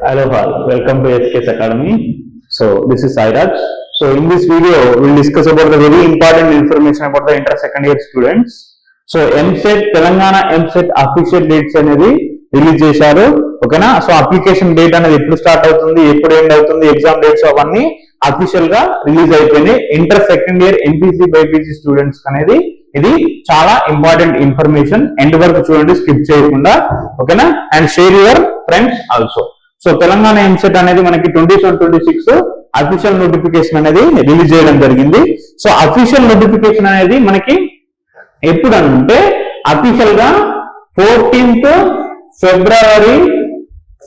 Hello all, welcome to SKS Academy. So this is Sairaj. So in this video we will discuss about the very important information about the inter second year students. So MSET Telangana MSET official dates అనేది release చేశారు. ఓకేనా? So application date అనేది ఎప్పుడు start అవుతుంది, ఎప్పుడు end అవుతుంది, exam dates అవన్నీ official గా రిలీజ్ అయిపోయినాయి. Inter second year MPC BiPC students అనేది ఇది చాలా ఇంపార్టెంట్ ఇన్ఫర్మేషన్. ఎండ్ వరకు చూడండి, స్కిప్ చేయకుండా. ఓకేనా? And share your friends also. So Telangana EAMCET అనేది మనకి 27-26 అఫీషియల్ నోటిఫికేషన్ అనేది రిలీజ్ చేయడం జరిగింది. సో అఫీషియల్ నోటిఫికేషన్ అనేది మనకి ఎప్పుడు అంటే అఫీషియల్ గా 14th February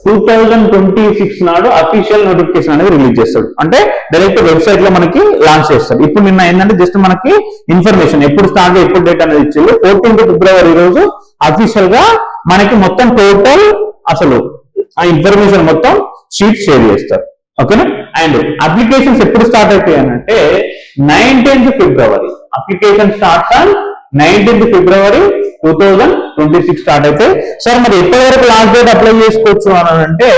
2026 నాడు అఫీషియల్ నోటిఫికేషన్ అనేది రిలీజ్ చేస్తాడు. అంటే డైరెక్ట్ వెబ్సైట్ లో మనకి లాంచ్ చేస్తాడు. ఇప్పుడు నిన్న ఏంటంటే జస్ట్ మనకి ఇన్ఫర్మేషన్ ఎప్పుడు స్టార్ట్ ఎప్పుడు డేట్ అనేది ఇచ్చారు. 14th February రోజు అఫీషియల్ గా మనకి మొత్తం టోటల్ అసలు ఆ ఇన్ఫర్మేషన్ మొత్తం షీట్ షేర్ చేస్తారు. ఓకేనా? అండ్ అప్లికేషన్స్ ఎప్పుడు స్టార్ట్ అవుతాయి అంటే 19th February. Application starts on 19th February 2026 start అయితే. సార్ మరి ఎప్పటి వరకు లాస్ట్ డేట్ అప్లై చేసుకోవచ్చు అని అంటే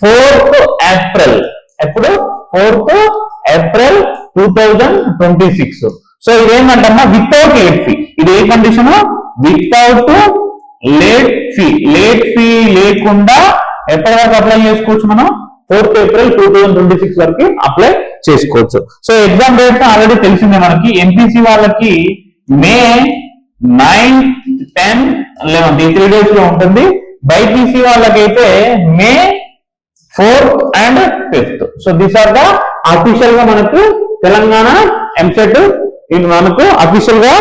4th April. ఎప్పుడు? 4th April 2026. సో ఇదేంటంటే వితౌట్ లేట్ ఫీ. ఇది ఏ condition? Without late fee. Late fee లేకుండా ఎప్పటి వరకు అప్లై చేసుకోవచ్చు మనం? 4th April 2026 వరకు అప్లై చేసుకోవచ్చు. సో ఎగ్జామ్ డేట్స్ ఆల్రెడీ తెలిసిందే మనకి. ఎంపీసీ వాళ్ళకి May 9, 10, 11 ఈ 3 days లో ఉంటుంది. బైపీసీ వాళ్ళకైతే May 4th and 5th. So these are the official గా మనకు తెలంగాణ ఎంసెట్ మనకు అఫీషియల్ గా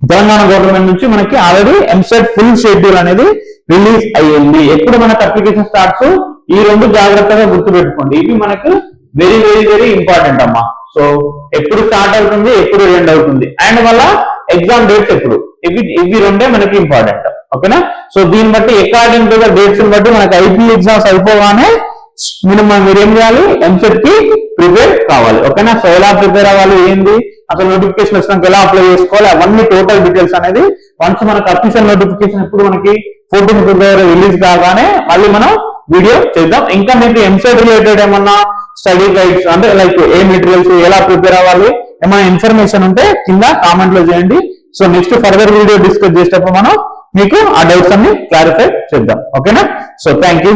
తెలంగాణ గవర్నమెంట్ నుంచి మనకి ఆల్రెడీ ఎంసెట్ ఫుల్ షెడ్యూల్ అనేది రిలీజ్ అయ్యింది. ఎప్పుడు మనకు అప్లికేషన్ స్టార్ట్స్ ఈ రెండు జాగ్రత్తగా గుర్తుపెట్టుకోండి. ఇవి మనకు వెరీ వెరీ వెరీ ఇంపార్టెంట్ అమ్మా. సో ఎప్పుడు స్టార్ట్ అవుతుంది, ఎప్పుడు ఎండ్ అవుతుంది, అండ్ వల్ల ఎగ్జామ్ డేట్స్ ఎప్పుడు, ఇవి రెండే మనకి ఇంపార్టెంట్. ఓకేనా? సో దీన్ని బట్టి అకార్డింగ్ టు ద డేట్స్ బట్టి మనకి ఐపీ ఎగ్జామ్స్ అయిపోగానే మనం మీరు ఏం చేయాలి? ఎంసెట్ కి ప్రిపేర్ కావాలి. ఓకేనా? సో ఎలా ప్రిపేర్ అవ్వాలి, ఏంది, అసలు నోటిఫికేషన్ వచ్చినాక ఎలా అప్లై చేసుకోవాలి, అవన్నీ టోటల్ డీటెయిల్స్ అనేది వన్స్ మనకు అఫీషియల్ నోటిఫికేషన్ ఎప్పుడు మనకి 14th February రిలీజ్ కాగానే మళ్ళీ మనం వీడియో చేద్దాం. ఇంకా మీకు ఎంసెట్ రిలేటెడ్ ఏమన్నా స్టడీ గైడ్స్ అంటే లైక్ ఏ మెటీరియల్స్ ఎలా ప్రిపేర్ అవ్వాలి ఏమైనా ఇన్ఫర్మేషన్ ఉంటే కింద కామెంట్ లో చేయండి. So next further video discuss చేసేటప్పుడు మనం మీకు ఆ డౌట్స్ అన్ని క్లారిఫై చేద్దాం. ఓకేనా? So thank you.